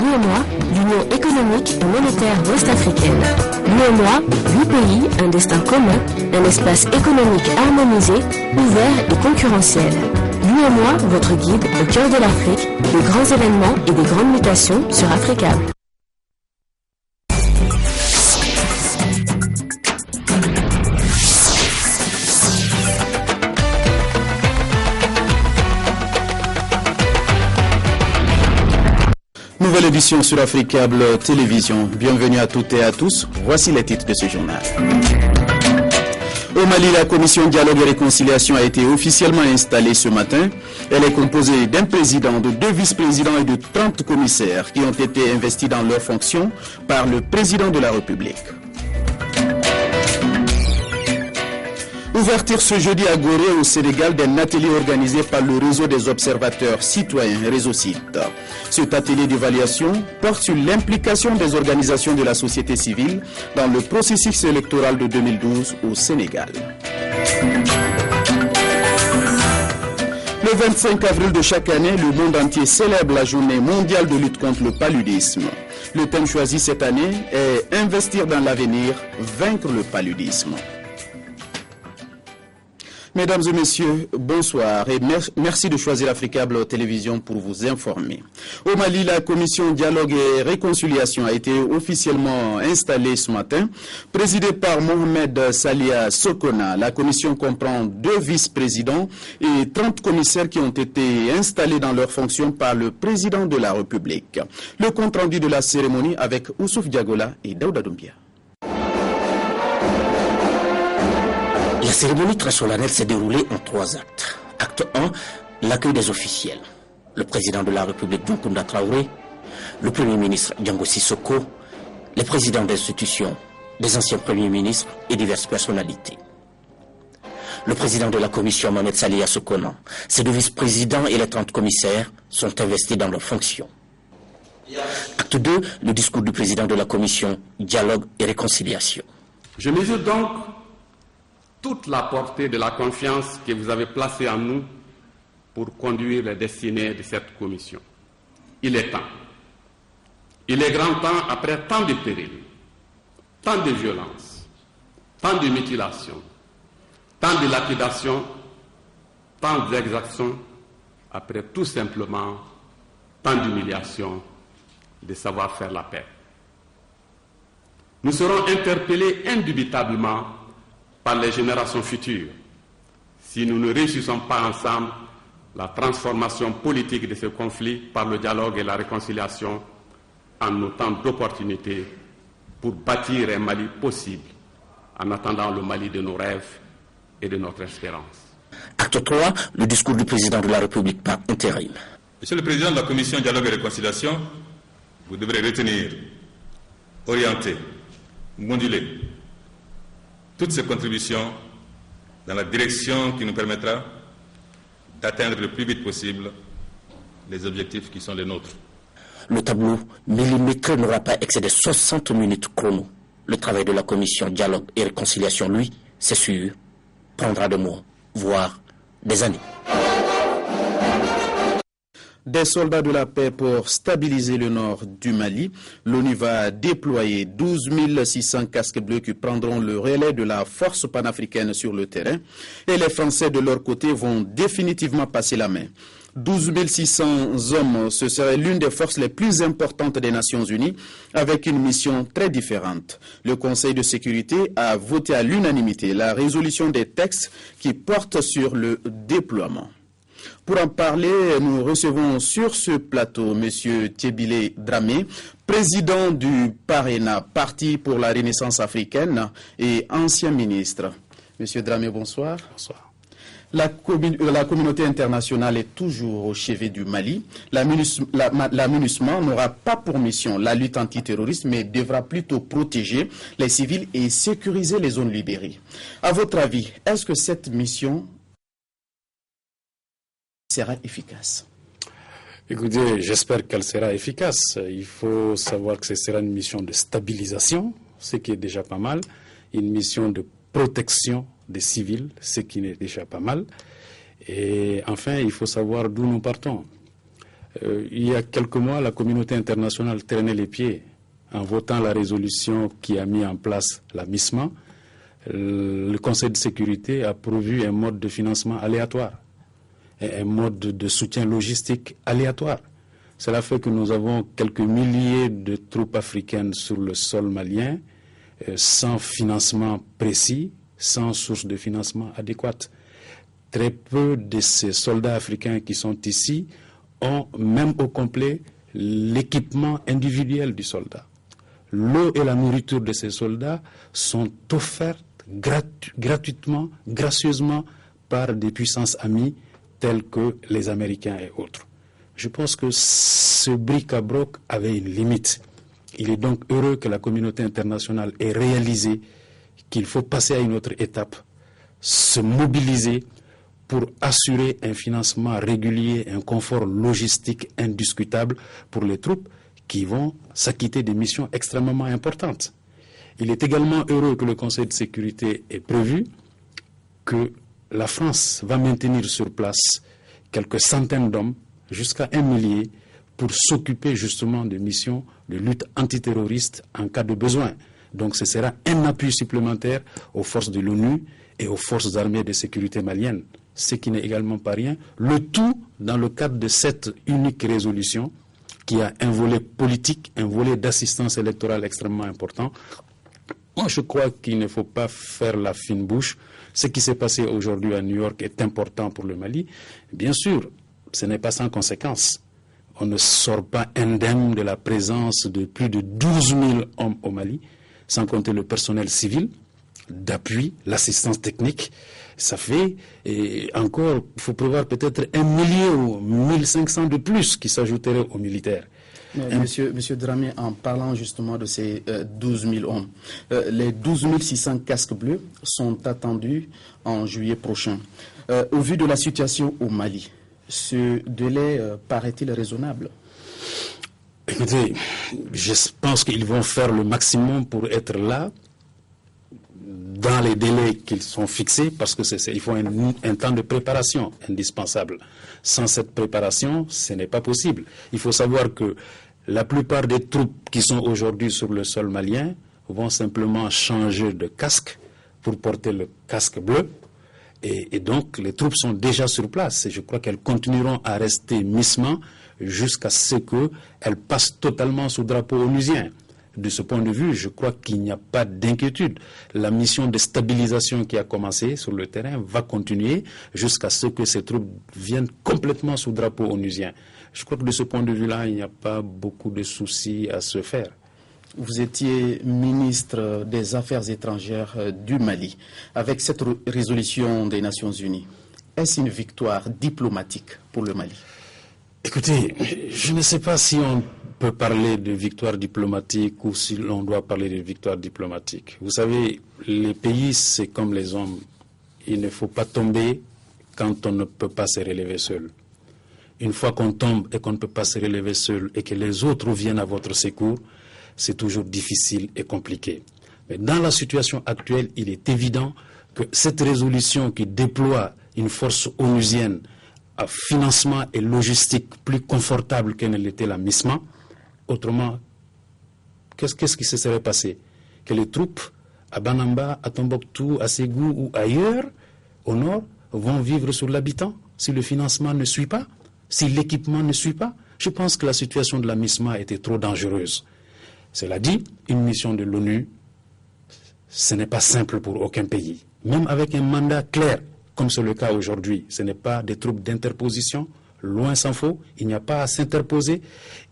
l'UEMOA, l'Union économique et monétaire ouest-africaine. L'UEMOA, 8 pays, un destin commun, un espace économique harmonisé, ouvert et concurrentiel. L'UEMOA, votre guide au cœur de l'Afrique, des grands événements et des grandes mutations sur Africable. Nouvelle édition sur Africable Télévision. Bienvenue à toutes et à tous. Voici les titres de ce journal. Au Mali, la commission Dialogue et Réconciliation a été officiellement installée ce matin. Elle est composée d'un président, de 2 vice-présidents et de 30 commissaires qui ont été investis dans leurs fonctions par le président de la République. Ouverture ce jeudi à Gorée au Sénégal d'un atelier organisé par le réseau des observateurs citoyens RéseauCite. Cet atelier d'évaluation porte sur l'implication des organisations de la société civile dans le processus électoral de 2012 au Sénégal. Le 25 avril de chaque année, le monde entier célèbre la journée mondiale de lutte contre le paludisme. Le thème choisi cette année est « Investir dans l'avenir, vaincre le paludisme ». Mesdames et messieurs, bonsoir et merci de choisir Africable Télévision pour vous informer. Au Mali, la commission Dialogue et Réconciliation a été officiellement installée ce matin. Présidée par Mohamed Salia Sokona, la commission comprend 2 vice-présidents et 30 commissaires qui ont été installés dans leurs fonctions par le président de la République. Le compte-rendu de la cérémonie avec Oussouf Diagola et Daouda Doumbia. La cérémonie très solennelle s'est déroulée en 3 actes. Acte 1, l'accueil des officiels. Le président de la République, Djonkunda Traoré, le premier ministre, Django Sissoko, les présidents d'institutions, des anciens premiers ministres et diverses personnalités. Le président de la commission, Mohamed Salia Sokona, ses 2 vice-présidents et les 30 commissaires sont investis dans leurs fonctions. Acte 2, le discours du président de la commission, Dialogue et Réconciliation. Je mesure donc toute la portée de la confiance que vous avez placée en nous pour conduire les destinées de cette commission. Il est temps. Il est grand temps, après tant de périls, tant de violences, tant de mutilations, tant de lapidations, tant d'exactions, après tout simplement tant d'humiliations, de savoir faire la paix. Nous serons interpellés indubitablement par les générations futures, si nous ne réussissons pas ensemble la transformation politique de ce conflit par le dialogue et la réconciliation en autant d'opportunités pour bâtir un Mali possible, en attendant le Mali de nos rêves et de notre espérance. Acte 3, le discours du président de la République par intérim. Monsieur le président de la commission Dialogue et Réconciliation, vous devrez retenir, orienter, moduler toutes ces contributions dans la direction qui nous permettra d'atteindre le plus vite possible les objectifs qui sont les nôtres. Le tableau millimétré n'aura pas excédé 60 minutes chrono. Le travail de la commission Dialogue et Réconciliation, lui, c'est sûr, prendra des mois, voire des années. Des soldats de la paix pour stabiliser le nord du Mali. L'ONU va déployer 12 600 casques bleus qui prendront le relais de la force panafricaine sur le terrain. Et les Français de leur côté vont définitivement passer la main. 12 600 hommes, ce serait l'une des forces les plus importantes des Nations Unies, avec une mission très différente. Le Conseil de sécurité a voté à l'unanimité la résolution des textes qui portent sur le déploiement. Pour en parler, nous recevons sur ce plateau M. Tebile Dramé, président du PARENA, Parti pour la Renaissance africaine et ancien ministre. M. Dramé, bonsoir. Bonsoir. La communauté internationale est toujours au chevet du Mali. La MINUSMA n'aura pas pour mission la lutte antiterroriste, mais devra plutôt protéger les civils et sécuriser les zones libérées. À votre avis, est-ce que cette mission sera efficace? Écoutez, j'espère qu'elle sera efficace. Il faut savoir que ce sera une mission de stabilisation, ce qui est déjà pas mal, une mission de protection des civils, ce qui est déjà pas mal. Et enfin, il faut savoir d'où nous partons. Il y a quelques mois, la communauté internationale traînait les pieds en votant la résolution qui a mis en place la MISMA. Le Conseil de sécurité a prévu un mode de financement aléatoire, un mode de soutien logistique aléatoire. Cela fait que nous avons quelques milliers de troupes africaines sur le sol malien, sans financement précis, sans source de financement adéquate. Très peu de ces soldats africains qui sont ici ont même au complet l'équipement individuel du soldat. L'eau et la nourriture de ces soldats sont offertes gratuitement, gracieusement par des puissances amies telles que les Américains et autres. Je pense que ce bric-à-broc avait une limite. Il est donc heureux que la communauté internationale ait réalisé qu'il faut passer à une autre étape, se mobiliser pour assurer un financement régulier, un confort logistique indiscutable pour les troupes qui vont s'acquitter des missions extrêmement importantes. Il est également heureux que le Conseil de sécurité ait prévu que la France va maintenir sur place quelques centaines d'hommes, jusqu'à 1 millier, pour s'occuper justement de missions de lutte antiterroriste en cas de besoin. Donc ce sera un appui supplémentaire aux forces de l'ONU et aux forces armées de sécurité maliennes, ce qui n'est également pas rien. Le tout dans le cadre de cette unique résolution qui a un volet politique, un volet d'assistance électorale extrêmement important. Moi, je crois qu'il ne faut pas faire la fine bouche. Ce qui s'est passé aujourd'hui à New York est important pour le Mali. Bien sûr, ce n'est pas sans conséquence. On ne sort pas indemne de la présence de plus de 12 000 hommes au Mali, sans compter le personnel civil, d'appui, l'assistance technique. Ça fait, et encore, il faut prévoir peut-être 1 millier ou 1500 de plus qui s'ajouteraient aux militaires. Monsieur Dramé, en parlant justement de ces 12 000 hommes, les 12 600 casques bleus sont attendus en juillet prochain. Au vu de la situation au Mali, ce délai paraît-il raisonnable? Écoutez, je pense qu'ils vont faire le maximum pour être là dans les délais qu'ils sont fixés, parce qu'il faut un temps de préparation indispensable. Sans cette préparation, ce n'est pas possible. Il faut savoir que la plupart des troupes qui sont aujourd'hui sur le sol malien vont simplement changer de casque pour porter le casque bleu. Et donc, les troupes sont déjà sur place. Et je crois qu'elles continueront à rester MISMA jusqu'à ce qu'elles passent totalement sous drapeau onusien. De ce point de vue, je crois qu'il n'y a pas d'inquiétude. La mission de stabilisation qui a commencé sur le terrain va continuer jusqu'à ce que ces troupes viennent complètement sous drapeau onusien. Je crois que de ce point de vue-là, il n'y a pas beaucoup de soucis à se faire. Vous étiez ministre des Affaires étrangères du Mali. Avec cette résolution des Nations Unies, est-ce une victoire diplomatique pour le Mali? Écoutez, je ne sais pas si on peut parler de victoire diplomatique ou si l'on doit parler de victoire diplomatique. Vous savez, les pays, c'est comme les hommes. Il ne faut pas tomber quand on ne peut pas se relever seul. Une fois qu'on tombe et qu'on ne peut pas se relever seul et que les autres viennent à votre secours, c'est toujours difficile et compliqué. Mais dans la situation actuelle, il est évident que cette résolution qui déploie une force onusienne à financement et logistique plus confortable que ne l'était la MISMA, autrement, qu'est-ce qui se serait passé? Que les troupes à Banamba, à Tombouctou, à Ségou ou ailleurs, au nord, vont vivre sur l'habitant si le financement ne suit pas, si l'équipement ne suit pas? Je pense que la situation de la MISMA était trop dangereuse. Cela dit, une mission de l'ONU, ce n'est pas simple pour aucun pays. Même avec un mandat clair, comme c'est le cas aujourd'hui, ce n'est pas des troupes d'interposition, loin s'en faut, il n'y a pas à s'interposer,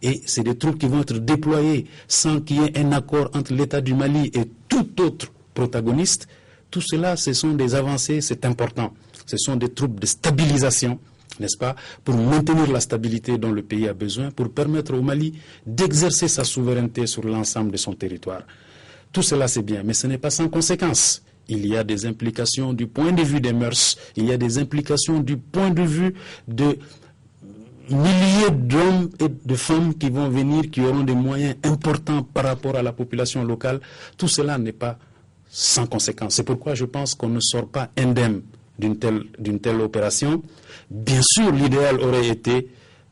et c'est des troupes qui vont être déployées sans qu'il y ait un accord entre l'État du Mali et tout autre protagoniste. Tout cela, ce sont des avancées, c'est important. Ce sont des troupes de stabilisation, n'est-ce pas, pour maintenir la stabilité dont le pays a besoin, pour permettre au Mali d'exercer sa souveraineté sur l'ensemble de son territoire. Tout cela, c'est bien, mais ce n'est pas sans conséquence. Il y a des implications du point de vue des mœurs, il y a des implications du point de vue de milliers d'hommes et de femmes qui vont venir, qui auront des moyens importants par rapport à la population locale. Tout cela n'est pas sans conséquence. C'est pourquoi je pense qu'on ne sort pas indemne d'une telle opération. Bien sûr, l'idéal aurait été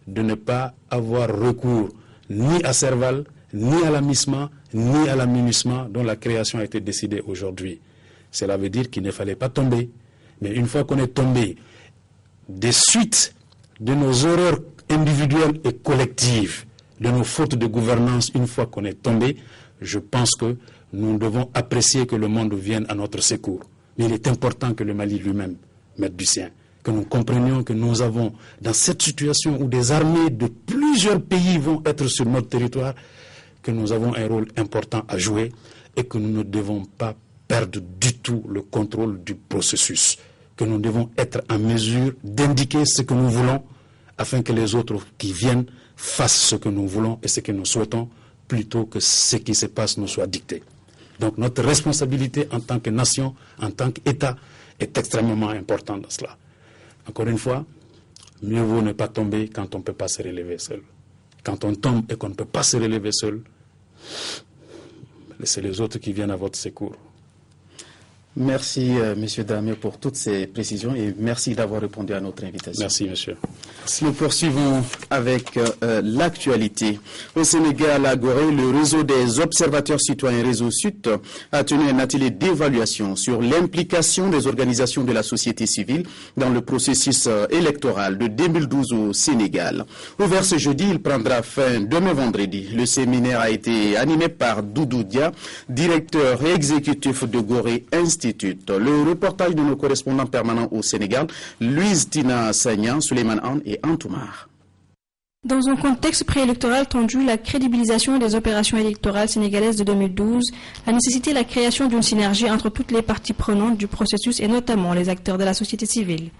de ne pas avoir recours ni à Serval, ni à la MISMA, ni à la MINUSMA dont la création a été décidée aujourd'hui. Cela veut dire qu'il ne fallait pas tomber. Mais une fois qu'on est tombé, des suites de nos erreurs individuelles et collectives, de nos fautes de gouvernance, une fois qu'on est tombé, je pense que nous devons apprécier que le monde vienne à notre secours. Mais il est important que le Mali lui-même mette du sien, que nous comprenions que nous avons, dans cette situation où des armées de plusieurs pays vont être sur notre territoire, que nous avons un rôle important à jouer et que nous ne devons pas perdre du tout le contrôle du processus, que nous devons être en mesure d'indiquer ce que nous voulons afin que les autres qui viennent fassent ce que nous voulons et ce que nous souhaitons plutôt que ce qui se passe nous soit dicté. Donc notre responsabilité en tant que nation, en tant qu'État, est extrêmement importante dans cela. Encore une fois, mieux vaut ne pas tomber quand on ne peut pas se relever seul. Quand on tombe et qu'on ne peut pas se relever seul, c'est les autres qui viennent à votre secours. Merci, Monsieur Damé, pour toutes ces précisions et merci d'avoir répondu à notre invitation. Merci, monsieur. Nous poursuivons avec l'actualité. Au Sénégal, à Gorée, le réseau des observateurs citoyens Réseau Sud a tenu un atelier d'évaluation sur l'implication des organisations de la société civile dans le processus électoral de 2012 au Sénégal. Ouvert ce jeudi, il prendra fin demain vendredi. Le séminaire a été animé par Doudou Dia, directeur exécutif de Gorée Institute. Le reportage de nos correspondants permanents au Sénégal, Louise Tina Sagnan, Suleiman Anne et Antoumar. Dans un contexte préélectoral tendu, la crédibilisation des opérations électorales sénégalaises de 2012 a nécessité la création d'une synergie entre toutes les parties prenantes du processus et notamment les acteurs de la société civile.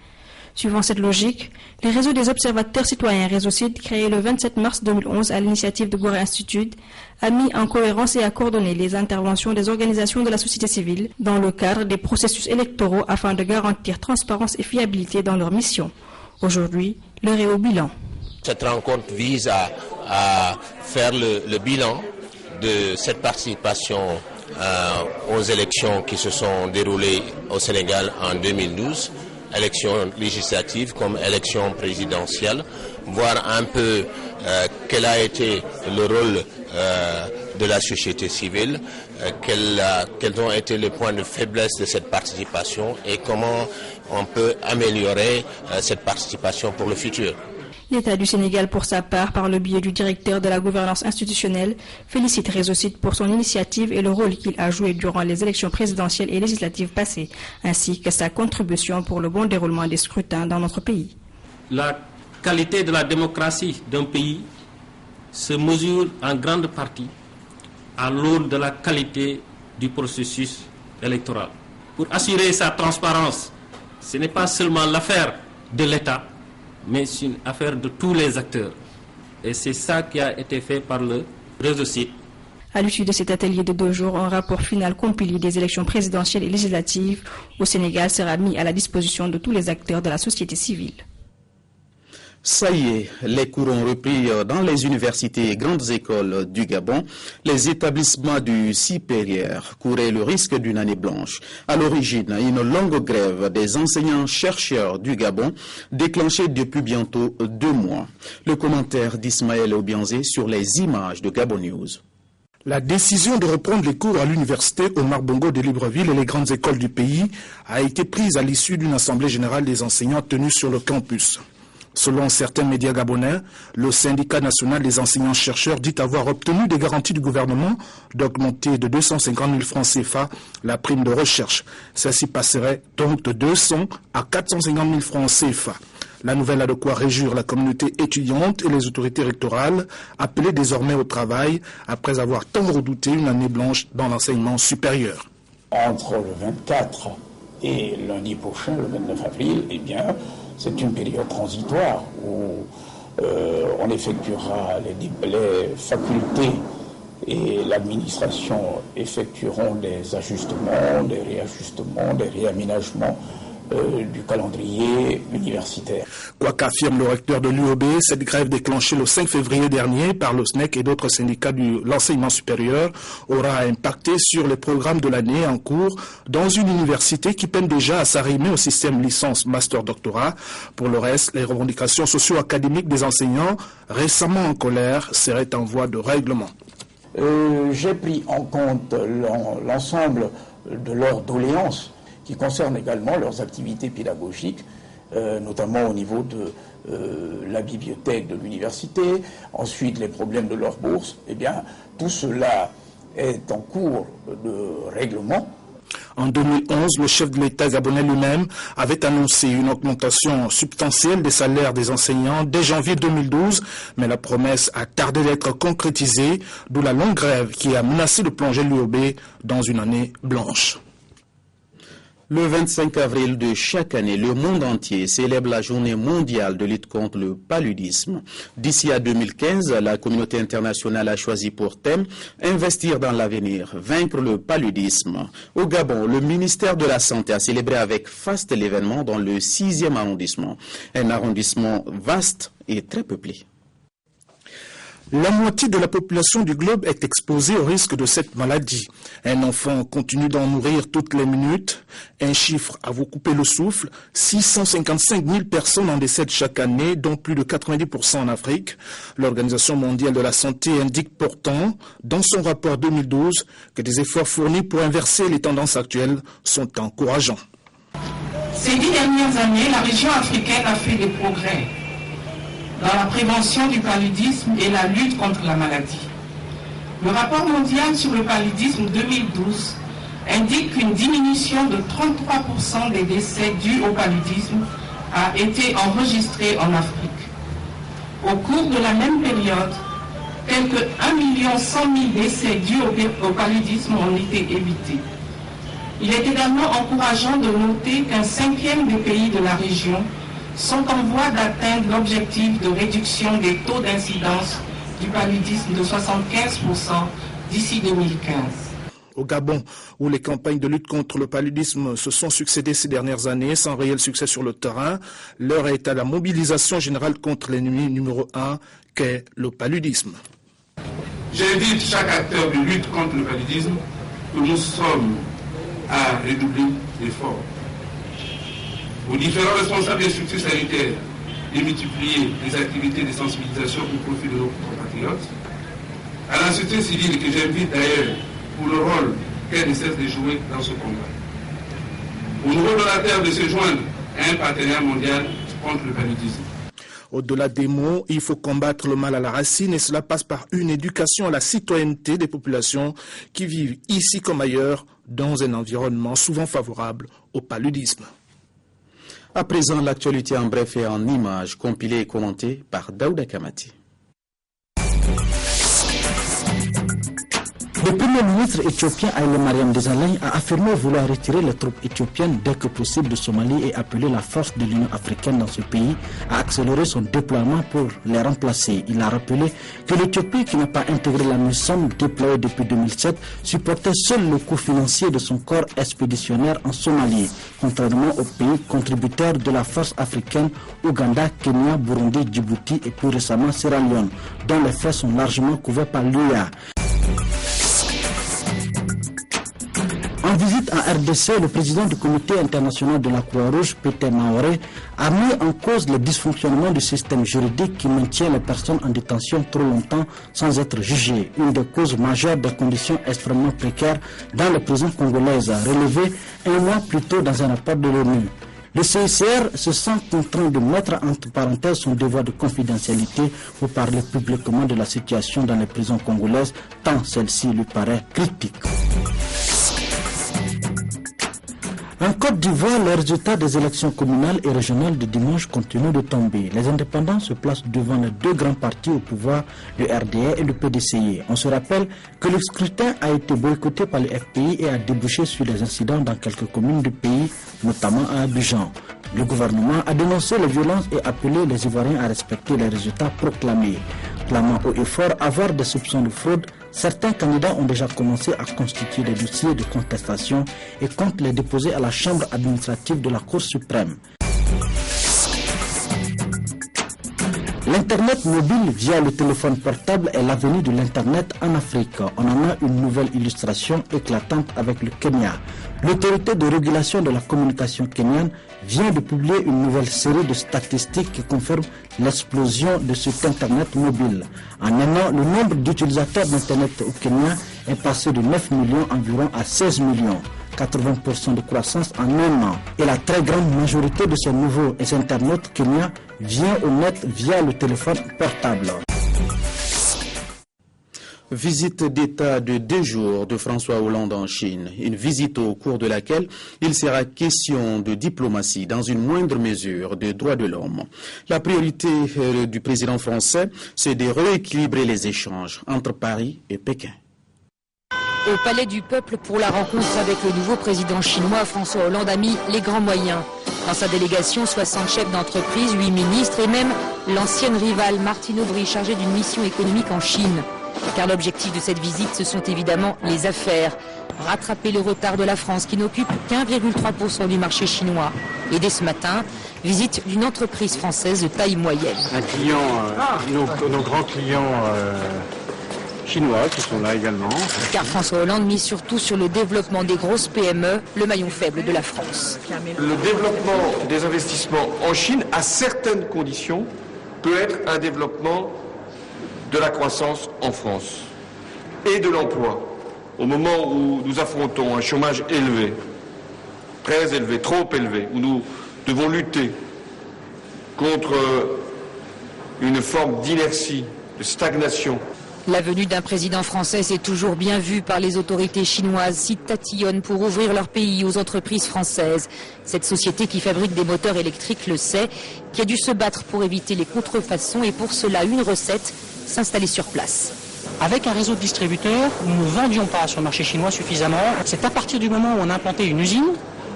Suivant cette logique, le réseau des observateurs citoyens Réseau Sud, créé le 27 mars 2011 à l'initiative de Gorée Institute, a mis en cohérence et a coordonné les interventions des organisations de la société civile dans le cadre des processus électoraux afin de garantir transparence et fiabilité dans leur mission. Aujourd'hui, l'heure est au bilan. Cette rencontre vise à faire le bilan de cette participation aux élections qui se sont déroulées au Sénégal en 2012. Élections législatives comme élections présidentielles, voir un peu quel a été le rôle de la société civile, quels ont été les points de faiblesse de cette participation et comment on peut améliorer cette participation pour le futur. L'État du Sénégal, pour sa part, par le biais du directeur de la gouvernance institutionnelle, félicite Réseau Sud pour son initiative et le rôle qu'il a joué durant les élections présidentielles et législatives passées, ainsi que sa contribution pour le bon déroulement des scrutins dans notre pays. La qualité de la démocratie d'un pays se mesure en grande partie à l'aune de la qualité du processus électoral. Pour assurer sa transparence, ce n'est pas seulement l'affaire de l'État, mais c'est une affaire de tous les acteurs. Et c'est ça qui a été fait par le Réseau Sud. À l'issue de cet atelier de 2 jours, un rapport final compilé des élections présidentielles et législatives au Sénégal sera mis à la disposition de tous les acteurs de la société civile. Ça y est, les cours ont repris dans les universités et grandes écoles du Gabon. Les établissements du supérieur couraient le risque d'une année blanche. À l'origine, une longue grève des enseignants-chercheurs du Gabon déclenchée depuis bientôt 2 mois. Le commentaire d'Ismaël Obianzé sur les images de Gabon News. La décision de reprendre les cours à l'université Omar Bongo de Libreville et les grandes écoles du pays a été prise à l'issue d'une assemblée générale des enseignants tenue sur le campus. Selon certains médias gabonais, le syndicat national des enseignants-chercheurs dit avoir obtenu des garanties du gouvernement d'augmenter de 250 000 francs CFA la prime de recherche. Celle-ci passerait donc de 200 à 450 000 francs CFA. La nouvelle a de quoi réjouir la communauté étudiante et les autorités rectorales, appelées désormais au travail après avoir tant redouté une année blanche dans l'enseignement supérieur. Entre le 24 et lundi prochain, le 29 avril, eh bien, c'est une période transitoire où on effectuera les facultés et l'administration effectueront des ajustements, des réajustements, des réaménagements du calendrier universitaire. Quoi qu'affirme le recteur de l'UOB, cette grève déclenchée le 5 février dernier par le SNEC et d'autres syndicats de l'enseignement supérieur aura impacté sur les programmes de l'année en cours dans une université qui peine déjà à s'arrimer au système licence master-doctorat. Pour le reste, les revendications socio-académiques des enseignants, récemment en colère, seraient en voie de règlement. J'ai pris en compte l'ensemble de leurs doléances qui concernent également leurs activités pédagogiques, notamment au niveau de la bibliothèque de l'université, ensuite les problèmes de leur bourse. Eh bien, tout cela est en cours de règlement. En 2011, le chef de l'État gabonais lui-même avait annoncé une augmentation substantielle des salaires des enseignants dès janvier 2012, mais la promesse a tardé d'être concrétisée, d'où la longue grève qui a menacé de plonger l'UOB dans une année blanche. Le 25 avril de chaque année, le monde entier célèbre la journée mondiale de lutte contre le paludisme. D'ici à 2015, la communauté internationale a choisi pour thème « Investir dans l'avenir, vaincre le paludisme ». Au Gabon, le ministère de la Santé a célébré avec faste l'événement dans le 6e arrondissement, un arrondissement vaste et très peuplé. La moitié de la population du globe est exposée au risque de cette maladie. Un enfant continue d'en nourrir toutes les minutes. Un chiffre à vous couper le souffle, 655 000 personnes en décèdent chaque année, dont plus de 90% en Afrique. L'Organisation mondiale de la santé indique pourtant, dans son rapport 2012, que des efforts fournis pour inverser les tendances actuelles sont encourageants. Ces 10 dernières années, la région africaine a fait des progrès dans la prévention du paludisme et la lutte contre la maladie. Le rapport mondial sur le paludisme 2012 indique qu'une diminution de 33% des décès dus au paludisme a été enregistrée en Afrique. Au cours de la même période, quelques 1 100 000 décès dus au paludisme ont été évités. Il est également encourageant de noter qu'un 5e des pays de la région sont en voie d'atteindre l'objectif de réduction des taux d'incidence du paludisme de 75% d'ici 2015. Au Gabon, où les campagnes de lutte contre le paludisme se sont succédées ces dernières années sans réel succès sur le terrain, l'heure est à la mobilisation générale contre l'ennemi numéro 1 qu'est le paludisme. J'invite chaque acteur de lutte contre le paludisme que nous sommes à redoubler d'efforts. Aux différents responsables des structures sanitaires de multiplier les activités de sensibilisation au profit de nos compatriotes, à la société civile que j'invite d'ailleurs pour le rôle qu'elle essaie de jouer dans ce combat, aux nouveaux donataires de se joindre à un partenaire mondial contre le paludisme. Au-delà des mots, il faut combattre le mal à la racine et cela passe par une éducation à la citoyenneté des populations qui vivent ici comme ailleurs dans un environnement souvent favorable au paludisme. À présent, l'actualité en bref et en images, compilée et commentée par Daouda Kamati. Le premier ministre éthiopien Haïlé Mariam Desalegn a affirmé vouloir retirer les troupes éthiopiennes dès que possible de Somalie et appeler la force de l'Union africaine dans ce pays à accélérer son déploiement pour les remplacer. Il a rappelé que l'Éthiopie, qui n'a pas intégré la MISOM déployée depuis 2007, supportait seul le coût financier de son corps expéditionnaire en Somalie, contrairement aux pays contributeurs de la force africaine Ouganda, Kenya, Burundi, Djibouti et plus récemment Sierra Leone, dont les frais sont largement couverts par l'UA. En visite en RDC, le président du comité international de la Croix-Rouge, Peter Maoré, a mis en cause le dysfonctionnement du système juridique qui maintient les personnes en détention trop longtemps sans être jugées. Une des causes majeures des conditions extrêmement précaires dans les prisons congolaises, relevée un mois plus tôt dans un rapport de l'ONU. Le CICR se sent contraint de mettre entre parenthèses son devoir de confidentialité pour parler publiquement de la situation dans les prisons congolaises, tant celle-ci lui paraît critique. En Côte d'Ivoire, les résultats des élections communales et régionales de dimanche continuent de tomber. Les indépendants se placent devant les deux grands partis au pouvoir, le RDA et le PDCI. On se rappelle que le scrutin a été boycotté par le FPI et a débouché sur des incidents dans quelques communes du pays, notamment à Abidjan. Le gouvernement a dénoncé les violences et appelé les Ivoiriens à respecter les résultats proclamés. Clamant haut et fort avoir des soupçons de fraude, Certains candidats ont déjà commencé à constituer des dossiers de contestation et comptent les déposer à la Chambre administrative de la Cour suprême. L'Internet mobile via le téléphone portable est l'avenir de l'Internet en Afrique. On en a une nouvelle illustration éclatante avec le Kenya. L'autorité de régulation de la communication kenyane vient de publier une nouvelle série de statistiques qui confirment l'explosion de cet Internet mobile. En un an, le nombre d'utilisateurs d'Internet au Kenya est passé de 9 millions environ à 16 millions. 80% de croissance en un an. Et la très grande majorité de ces nouveaux internautes kenyans vient au net via le téléphone portable. Visite d'État de 2 jours de François Hollande en Chine. Une visite au cours de laquelle il sera question de diplomatie, dans une moindre mesure de droits de l'homme. La priorité du président français, c'est de rééquilibrer les échanges entre Paris et Pékin. Au Palais du Peuple pour la rencontre avec le nouveau président chinois, François Hollande a mis les grands moyens. Dans sa délégation, 60 chefs d'entreprise, 8 ministres et même l'ancienne rivale Martine Aubry, chargée d'une mission économique en Chine. Car l'objectif de cette visite, ce sont évidemment les affaires. Rattraper le retard de la France qui n'occupe qu'1,3% du marché chinois. Et dès ce matin, visite d'une entreprise française de taille moyenne. Un client, nos grands clients chinois qui sont là également. Car François Hollande mise surtout sur le développement des grosses PME, le maillon faible de la France. Le développement des investissements en Chine, à certaines conditions, peut être un développement de la croissance en France et de l'emploi. Au moment où nous affrontons un chômage élevé, très élevé, trop élevé, où nous devons lutter contre une forme d'inertie, de stagnation. La venue d'un président français est toujours bien vue par les autorités chinoises, si tatillonnent pour ouvrir leur pays aux entreprises françaises. Cette société qui fabrique des moteurs électriques le sait, qui a dû se battre pour éviter les contrefaçons et pour cela une recette, s'installer sur place. Avec un réseau de distributeurs, nous ne vendions pas sur le marché chinois suffisamment. C'est à partir du moment où on a implanté une usine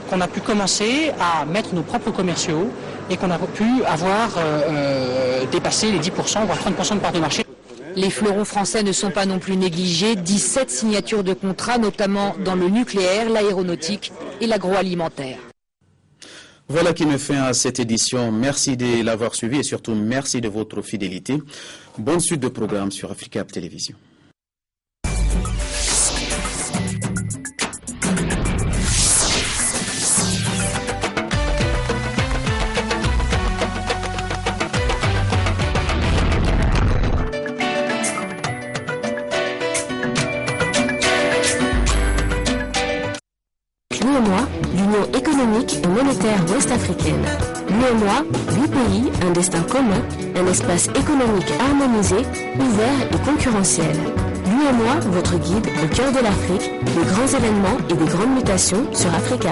qu'on a pu commencer à mettre nos propres commerciaux et qu'on a pu avoir dépassé les 10%, voire 30% de part de marché. Les fleurons français ne sont pas non plus négligés. 17 signatures de contrats, notamment dans le nucléaire, l'aéronautique et l'agroalimentaire. Voilà qui met fin à cette édition. Merci de l'avoir suivi et surtout merci de votre fidélité. Bonne suite de programmes sur Africa Télévision. L'UEMOA, l'Union économique et monétaire ouest-africaine. L'UEMOA, 8 pays, un destin commun, un espace économique harmonisé, ouvert et concurrentiel. L'UEMOA, votre guide au cœur de l'Afrique, des grands événements et des grandes mutations sur Africa.